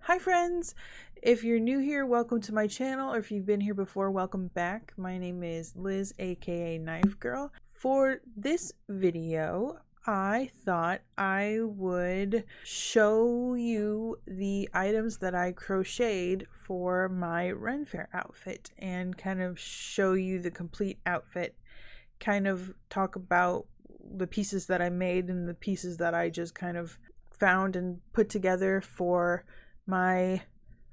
Hi friends! If you're new here, welcome to my channel, or if you've been here before, welcome back. My name is Liz, aka Knife Girl. For this video, I thought I would show you the items that I crocheted for my Renn Faire outfit and kind of show you the complete outfit, kind of talk about the pieces that I made and the pieces that I just kind of found and put together for my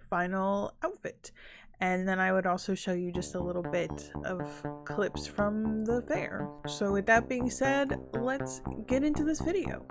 final outfit. And then I would also show you just a little bit of clips from the fair. So with that being said, let's get into this video.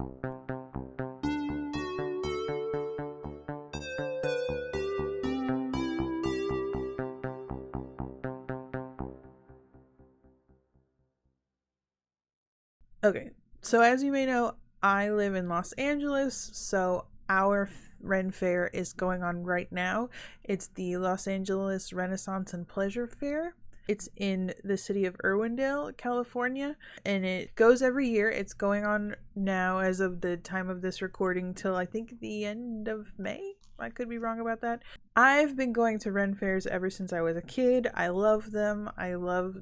Okay, so as you may know, I live in Los Angeles, so our Renn Faire is going on right now. It's the Los Angeles Renaissance and Pleasure Fair. It's in the city of Irwindale, California, and it goes every year. It's going on now as of the time of this recording till I think the end of May. I could be wrong about that. I've been going to Renn Fairs ever since I was a kid. I love them. I love,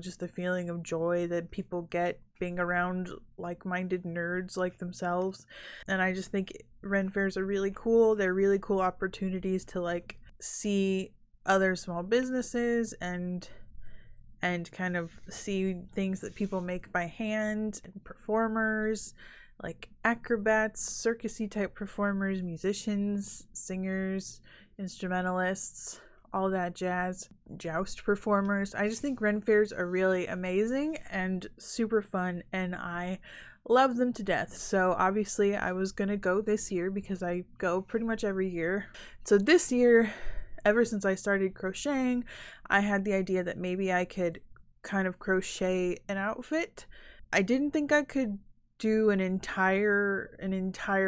just the feeling of joy that people get being around like-minded nerds like themselves. And I just think Renn Fairs are really cool. They're really cool opportunities to see other small businesses and kind of see things that people make by hand, and performers like acrobats, circusy type performers, musicians, singers, instrumentalists, all that jazz, joust performers. I just think Renn Fairs are really amazing and super fun, and I love them to death. So obviously I was gonna go this year because I go pretty much every year. So this year, ever since I started crocheting, I had the idea that maybe I could kind of crochet an outfit. I didn't think I could do an entire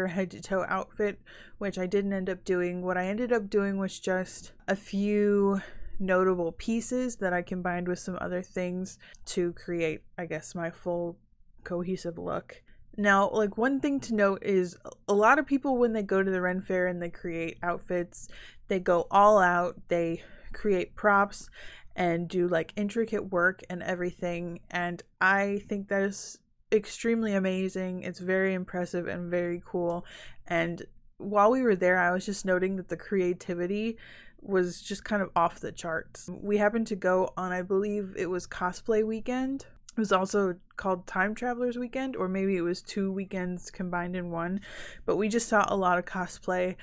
head to toe outfit, which I didn't end up doing. What I ended up doing was just a few notable pieces that I combined with some other things to create, I guess, my full cohesive look. Now, one thing to note is a lot of people, when they go to the Renn Faire and they create outfits, they go all out, they create props and do intricate work and everything, and I think that is extremely amazing. It's very impressive and very cool. And while we were there, I was just noting that the creativity was just kind of off the charts. We happened to go on, I believe it was cosplay weekend. It was also called Time Travelers Weekend, or maybe it was 2 weekends combined in one, but we just saw a lot of cosplay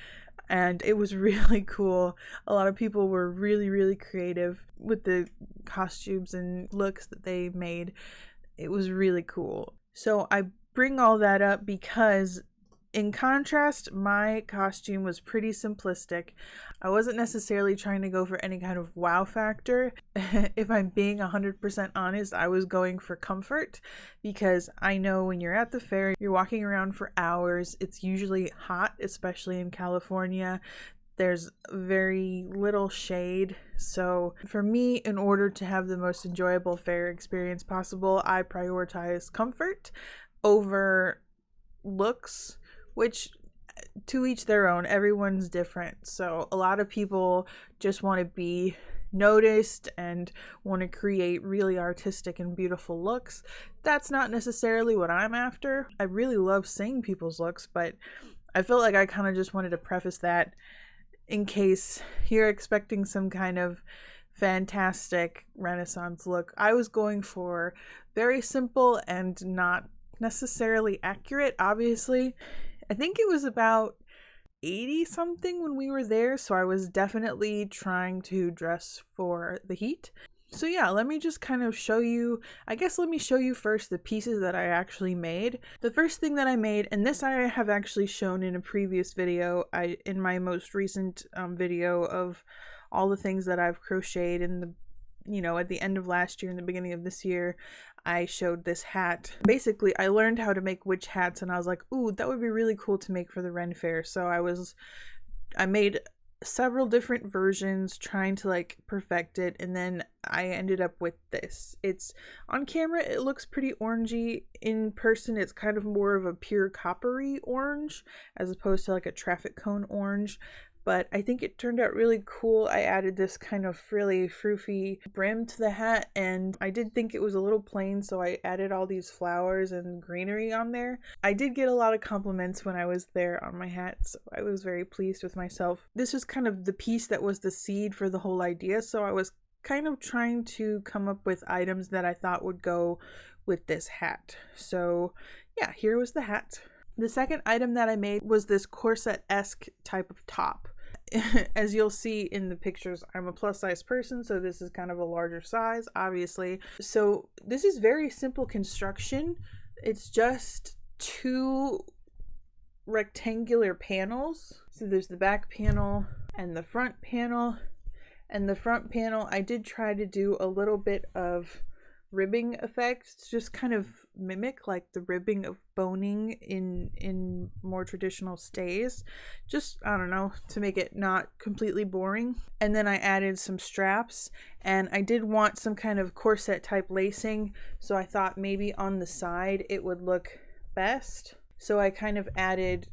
and it was really cool. A lot of people were really creative with the costumes and looks that they made. It was really cool. So I bring all that up because, in contrast, my costume was pretty simplistic. I wasn't necessarily trying to go for any kind of wow factor. If I'm being 100% honest, I was going for comfort, because I know when you're at the fair, you're walking around for hours. It's usually hot, especially in California. There's very little shade. So for me, in order to have the most enjoyable fair experience possible, I prioritize comfort over looks, which to each their own. Everyone's different. So a lot of people just want to be noticed and want to create really artistic and beautiful looks. That's not necessarily what I'm after. I really love seeing people's looks, but I felt like I kind of just wanted to preface that in case you're expecting some kind of fantastic Renaissance look. I was going for very simple and not necessarily accurate, obviously. I think it was about 80 something when we were there, so I was definitely trying to dress for the heat. So yeah, let me just kind of show you, let me show you first the pieces that I actually made. The first thing that I made, and this I have actually shown in a previous video, in my most recent video of all the things that I've crocheted in the, at the end of last year and the beginning of this year, I showed this hat. Basically, I learned how to make witch hats, and I was like, ooh, that would be really cool to make for the Renn Faire. So I made several different versions trying to perfect it, and then I ended up with this. It's on camera, it looks pretty orangey. In person, it's kind of more of a pure coppery orange as opposed to a traffic cone orange, but I think it turned out really cool. I added this kind of frilly, froofy brim to the hat, and I did think it was a little plain, so I added all these flowers and greenery on there. I did get a lot of compliments when I was there on my hat, so I was very pleased with myself. This was kind of the piece that was the seed for the whole idea, so I was kind of trying to come up with items that I thought would go with this hat. So yeah, here was the hat. The second item that I made was this corset-esque type of top. As you'll see in the pictures, I'm a plus size person, so this is kind of a larger size, obviously. So this is very simple construction. It's just two rectangular panels. So there's the back panel and the front panel. And the front panel, I did try to do a little bit of ribbing effects, just kind of mimic like the ribbing of boning in more traditional stays, just I don't know, to make it not completely boring. And then I added some straps, and I did want some kind of corset type lacing, so I thought maybe on the side it would look best. So I kind of added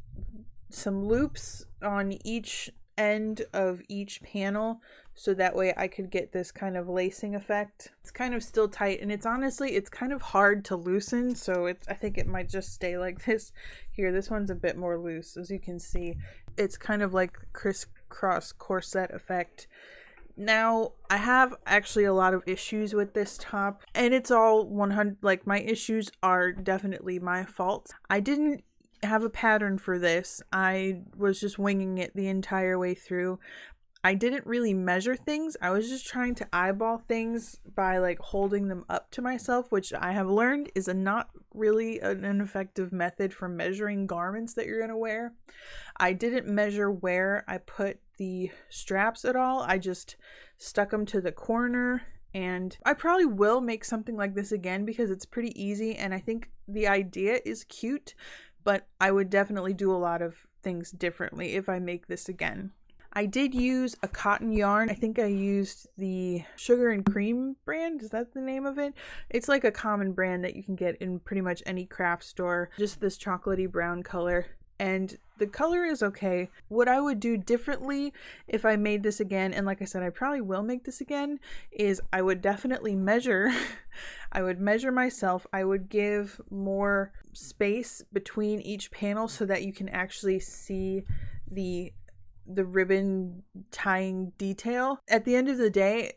some loops on each end of each panel, so that way I could get this kind of lacing effect. It's kind of still tight, and it's kind of hard to loosen, so I think it might just stay like this. Here, this one's a bit more loose, as you can see. It's kind of like crisscross corset effect. Now, I have actually a lot of issues with this top, and it's all 100, like my issues are definitely my fault. I didn't have a pattern for this. I was just winging it the entire way through. I didn't really measure things. I was just trying to eyeball things by like holding them up to myself, which I have learned is not really an effective method for measuring garments that you're going to wear. I didn't measure where I put the straps at all. I just stuck them to the corner, and I probably will make something like this again because it's pretty easy, and I think the idea is cute. But I would definitely do a lot of things differently if I make this again. I did use a cotton yarn. I think I used the Sugar and Cream brand. Is that the name of it? It's like a common brand that you can get in pretty much any craft store. Just this chocolatey brown color. And the color is okay. What I would do differently if I made this again, and like I said, I probably will make this again, is I would definitely measure. I would measure myself. I would give more space between each panel so that you can actually see the ribbon tying detail. At the end of the day,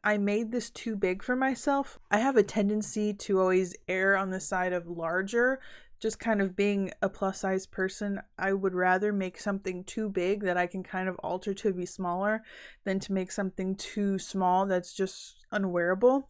I made this too big for myself. I have a tendency to always err on the side of larger. Just kind of being a plus size person, I would rather make something too big that I can kind of alter to be smaller than to make something too small that's just unwearable.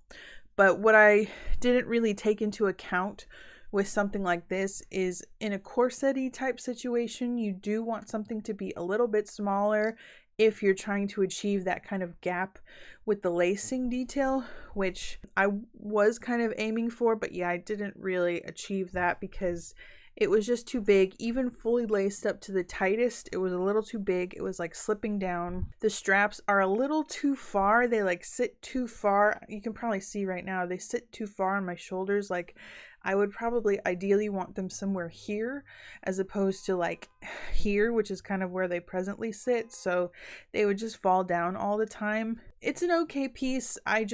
But what I didn't really take into account with something like this is in a corset-y type situation, you do want something to be a little bit smaller if you're trying to achieve that kind of gap with the lacing detail, which I was kind of aiming for, but yeah, I didn't really achieve that because it was just too big. Even fully laced up to the tightest, it was a little too big. It was like slipping down. The straps are a little too far. They like sit too far. You can probably see right now, they sit too far on my shoulders. Like I would probably ideally want them somewhere here as opposed to like here, which is kind of where they presently sit. So they would just fall down all the time. It's an okay piece. I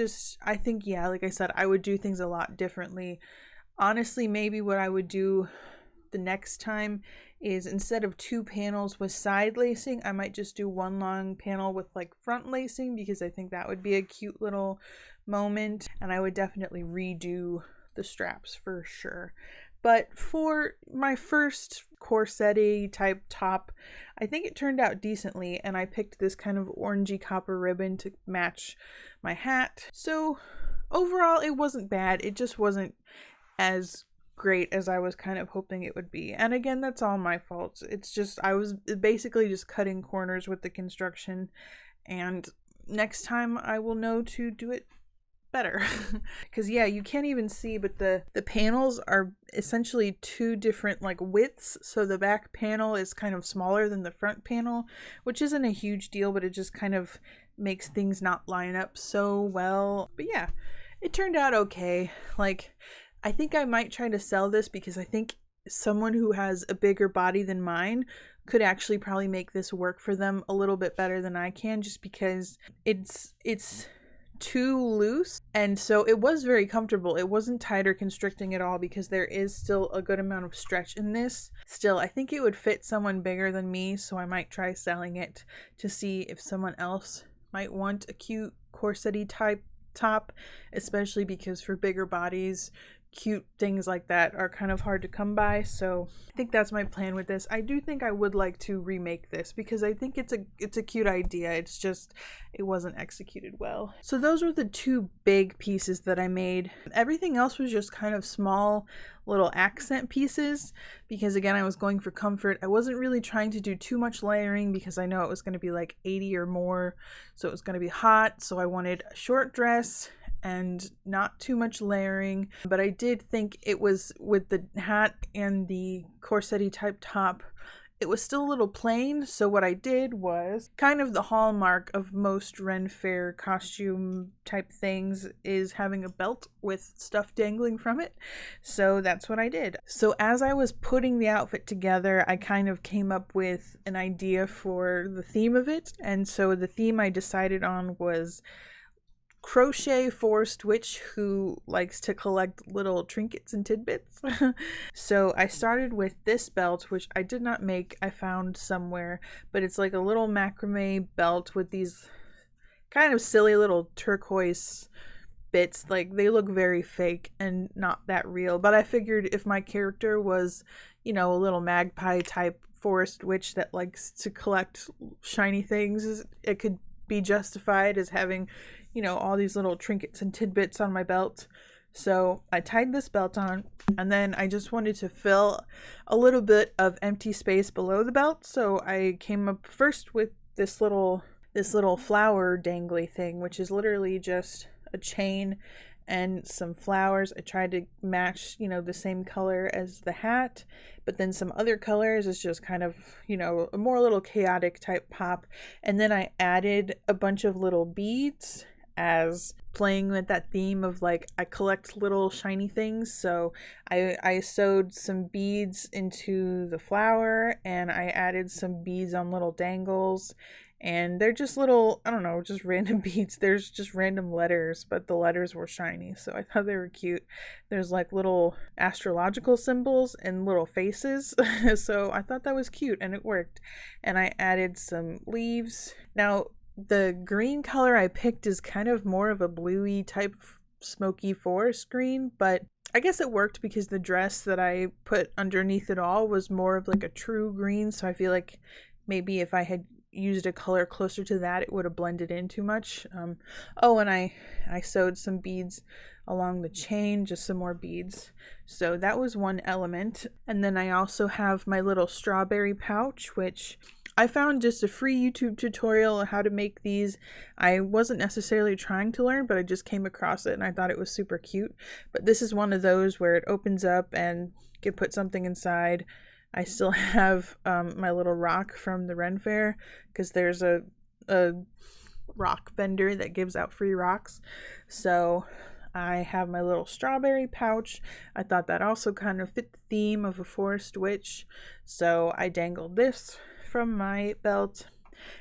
think, yeah, like I said, I would do things a lot differently. Honestly, maybe what I would do the next time is instead of two panels with side lacing, I might just do one long panel with like front lacing because I think that would be a cute little moment. And I would definitely redo the straps for sure. But for my first corset-y type top, I think it turned out decently, and I picked this kind of orangey copper ribbon to match my hat. So overall, it wasn't bad. It just wasn't as great as I was kind of hoping it would be. And again, that's all my fault. It's just I was basically just cutting corners with the construction, and next time I will know to do it better. Because yeah, you can't even see, but the panels are essentially two different like widths. So the back panel is kind of smaller than the front panel, which isn't a huge deal, but it just kind of makes things not line up so well. But yeah, it turned out okay. Like I think I might try to sell this because I think someone who has a bigger body than mine could actually probably make this work for them a little bit better than I can, just because it's too loose. And so it was very comfortable. It wasn't tight or constricting at all, because there is still a good amount of stretch in this. Still, I think it would fit someone bigger than me, so I might try selling it to see if someone else might want a cute corset-y type top, especially because for bigger bodies, cute things like that are kind of hard to come by. So I think that's my plan with this. I do think I would like to remake this, because I think it's a cute idea. It's just it wasn't executed well. So those were the two big pieces that I made. Everything else was just kind of small little accent pieces, because again, I was going for comfort. I wasn't really trying to do too much layering, because I know it was going to be like 80 or more, so it was going to be hot. So I wanted a short dress and not too much layering, but I did think it was, with the hat and the corset-y type top, it was still a little plain. So what I did was, kind of the hallmark of most Renn Faire costume type things is having a belt with stuff dangling from it. So that's what I did. So as I was putting the outfit together, I kind of came up with an idea for the theme of it. And so the theme I decided on was crochet forest witch who likes to collect little trinkets and tidbits. So I started with this belt, which I did not make, I found somewhere, but it's like a little macrame belt with these kind of silly little turquoise bits. Like, they look very fake and not that real, but I figured if my character was, you know, a little magpie type forest witch that likes to collect shiny things, it could be justified as having, you know, all these little trinkets and tidbits on my belt. So I tied this belt on, and then I just wanted to fill a little bit of empty space below the belt. So I came up first with this little flower dangly thing, which is literally just a chain and some flowers. I tried to match, you know, the same color as the hat, but then some other colors is just kind of, you know, a more little chaotic type pop. And then I added a bunch of little beads, as playing with that theme of like, I collect little shiny things. So I sewed some beads into the flower, and I added some beads on little dangles, and they're just little, I don't know, just random beads. There's just random letters, but the letters were shiny, so I thought they were cute. There's like little astrological symbols and little faces. So I thought that was cute, and it worked. And I added some leaves. Now, the green color I picked is kind of more of a bluey type smoky forest green, but I guess it worked because the dress that I put underneath it all was more of like a true green. So I feel like maybe if I had used a color closer to that, it would have blended in too much. Oh, and I sewed some beads along the chain, just some more beads. So that was one element. And then I also have my little strawberry pouch, which I found just a free YouTube tutorial on how to make these. I wasn't necessarily trying to learn, but I just came across it and I thought it was super cute. But this is one of those where it opens up and you can put something inside. I still have my little rock from the Renn Faire, because there's a rock vendor that gives out free rocks. So I have my little strawberry pouch. I thought that also kind of fit the theme of a forest witch, so I dangled this from my belt.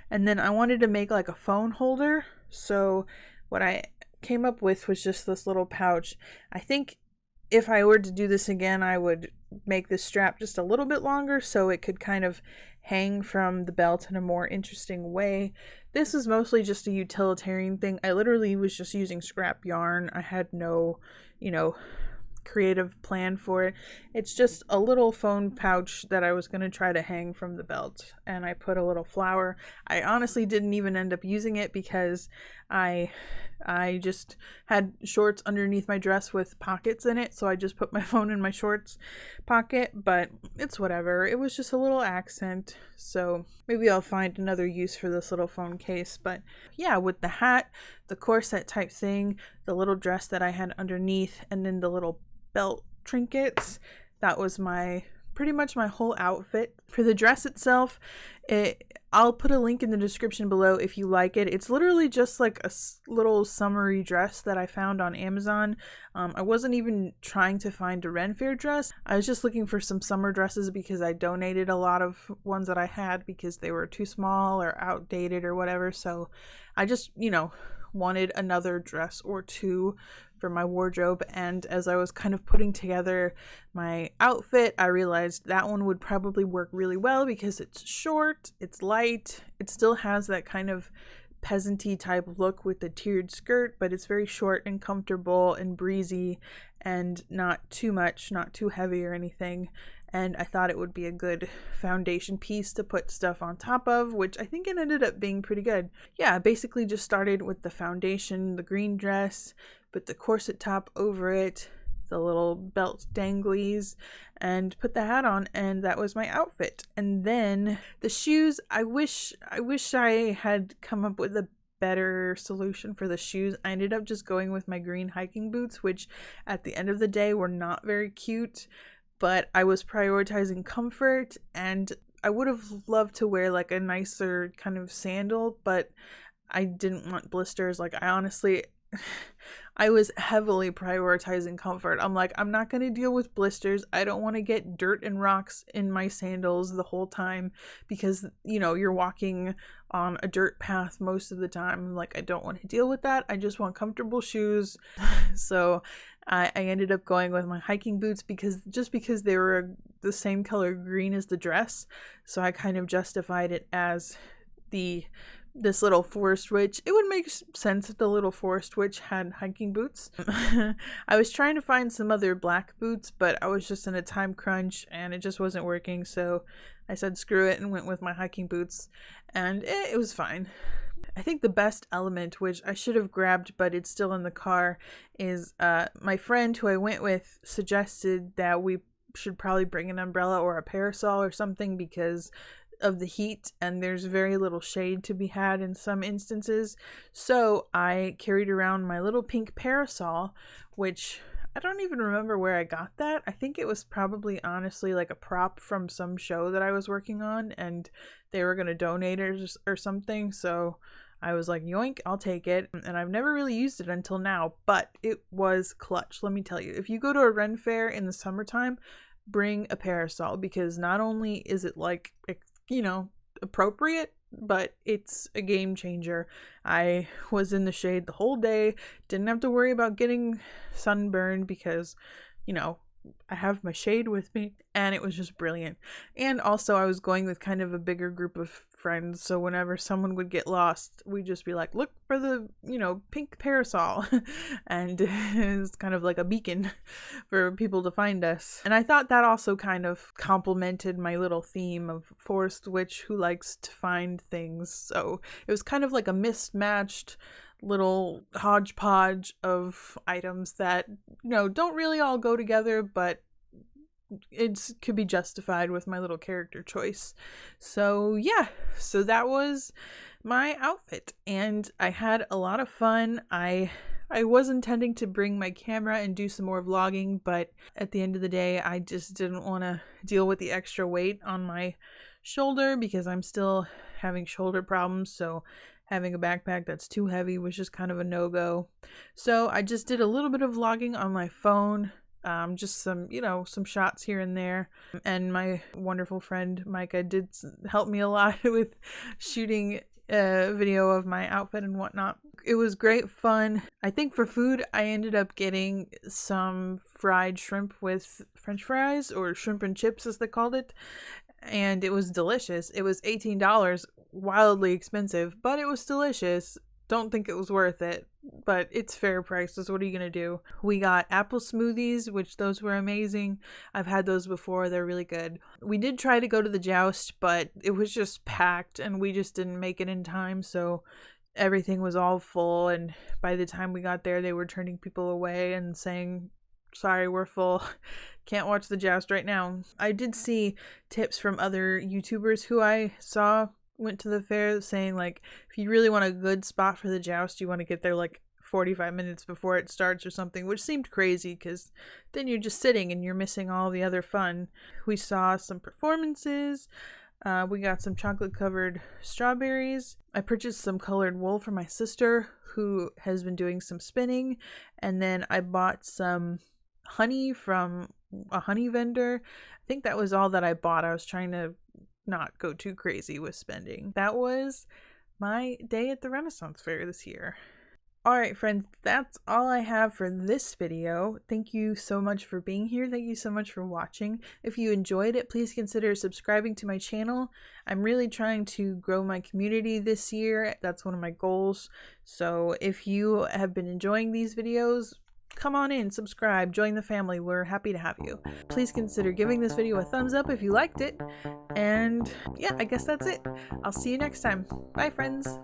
And then I wanted to make like a phone holder, so what I came up with was just this little pouch. I think if I were to do this again, I would make this strap just a little bit longer so it could kind of hang from the belt in a more interesting way. This is mostly just a utilitarian thing. I literally was just using scrap yarn. I had no, you know, creative plan for it. It's just a little phone pouch that I was going to try to hang from the belt, and I put a little flower. I honestly didn't even end up using it because I just had shorts underneath my dress with pockets in it, so I just put my phone in my shorts pocket, but it's whatever. It was just a little accent, so maybe I'll find another use for this little phone case. But yeah, with the hat, the corset type thing, the little dress that I had underneath, and then the little belt trinkets, that was pretty much my whole outfit. For the dress itself, I'll put a link in the description below if you like it. It's literally just like a little summery dress that I found on Amazon. I wasn't even trying to find a Renn Faire dress. I was just looking for some summer dresses because I donated a lot of ones that I had because they were too small or outdated or whatever. So I just, wanted another dress or two for my wardrobe, and as I was kind of putting together my outfit, I realized that one would probably work really well because it's short, it's light, it still has that kind of peasanty type look with the tiered skirt, but it's very short and comfortable and breezy and not too much, not too heavy or anything. And I thought it would be a good foundation piece to put stuff on top of, which I think it ended up being pretty good. Yeah, I basically just started with the foundation, the green dress, put the corset top over it, the little belt danglies, and put the hat on, and that was my outfit. And then the shoes, I wish I had come up with a better solution for the shoes. I ended up just going with my green hiking boots, which at the end of the day were not very cute, but I was prioritizing comfort, and I would have loved to wear like a nicer kind of sandal, but I didn't want blisters. Like, I honestly I was heavily prioritizing comfort. I'm like, I'm not going to deal with blisters. I don't want to get dirt and rocks in my sandals the whole time because, you're walking on a dirt path most of the time. Like, I don't want to deal with that. I just want comfortable shoes. So I ended up going with my hiking boots because they were the same color green as the dress. So I kind of justified it as this little forest witch. It would make sense if the little forest witch had hiking boots. I was trying to find some other black boots, but I was just in a time crunch and it just wasn't working. So I said screw it and went with my hiking boots, and it was fine. I think the best element, which I should have grabbed but it's still in the car, is my friend who I went with suggested that we should probably bring an umbrella or a parasol or something because of the heat, and there's very little shade to be had in some instances. So I carried around my little pink parasol, which I don't even remember where I got that. I think it was probably honestly like a prop from some show that I was working on and they were going to donate it or something. So I was like, yoink, I'll take it. And I've never really used it until now, but it was clutch. Let me tell you, if you go to a Renn Faire in the summertime, bring a parasol because not only is it like, appropriate, but it's a game changer. I was in the shade the whole day, didn't have to worry about getting sunburned because, I have my shade with me, and it was just brilliant. And also I was going with kind of a bigger group of friends, so whenever someone would get lost, we'd just be like, look for the, pink parasol. And it's kind of like a beacon for people to find us. And I thought that also kind of complemented my little theme of forest witch who likes to find things. So it was kind of like a mismatched little hodgepodge of items that don't really all go together, but it could be justified with my little character choice. So yeah, so that was my outfit and I had a lot of fun. I was intending to bring my camera and do some more vlogging, but at the end of the day I just didn't want to deal with the extra weight on my shoulder because I'm still having shoulder problems. So having a backpack that's too heavy was just kind of a no-go. So I just did a little bit of vlogging on my phone, just some shots here and there. And my wonderful friend Micah did help me a lot with shooting a video of my outfit and whatnot. It was great fun. I think for food, I ended up getting some fried shrimp with French fries, or shrimp and chips as they called it. And it was delicious. It was $18, wildly expensive, but it was delicious. Don't think it was worth it, but it's fair prices. What are you gonna do? We got apple smoothies, which those were amazing. I've had those before. They're really good. We did try to go to the joust, but it was just packed and we just didn't make it in time. So everything was all full. And by the time we got there, they were turning people away and saying, sorry, we're full. Can't watch the joust right now. I did see tips from other YouTubers who I saw went to the fair saying, like, if you really want a good spot for the joust, you want to get there like 45 minutes before it starts or something, which seemed crazy because then you're just sitting and you're missing all the other fun. We saw some performances. We got some chocolate covered strawberries. I purchased some colored wool for my sister who has been doing some spinning. And then I bought some honey from a honey vendor. I think that was all that I bought. I was trying to not go too crazy with spending. That was my day at the Renaissance Fair this year. Alright friends, that's all I have for this video. Thank you so much for being here. Thank you so much for watching. If you enjoyed it, please consider subscribing to my channel. I'm really trying to grow my community this year. That's one of my goals. So if you have been enjoying these videos, come on in, subscribe, join the family. We're happy to have you. Please consider giving this video a thumbs up if you liked it. And yeah, I guess that's it. I'll see you next time. Bye friends.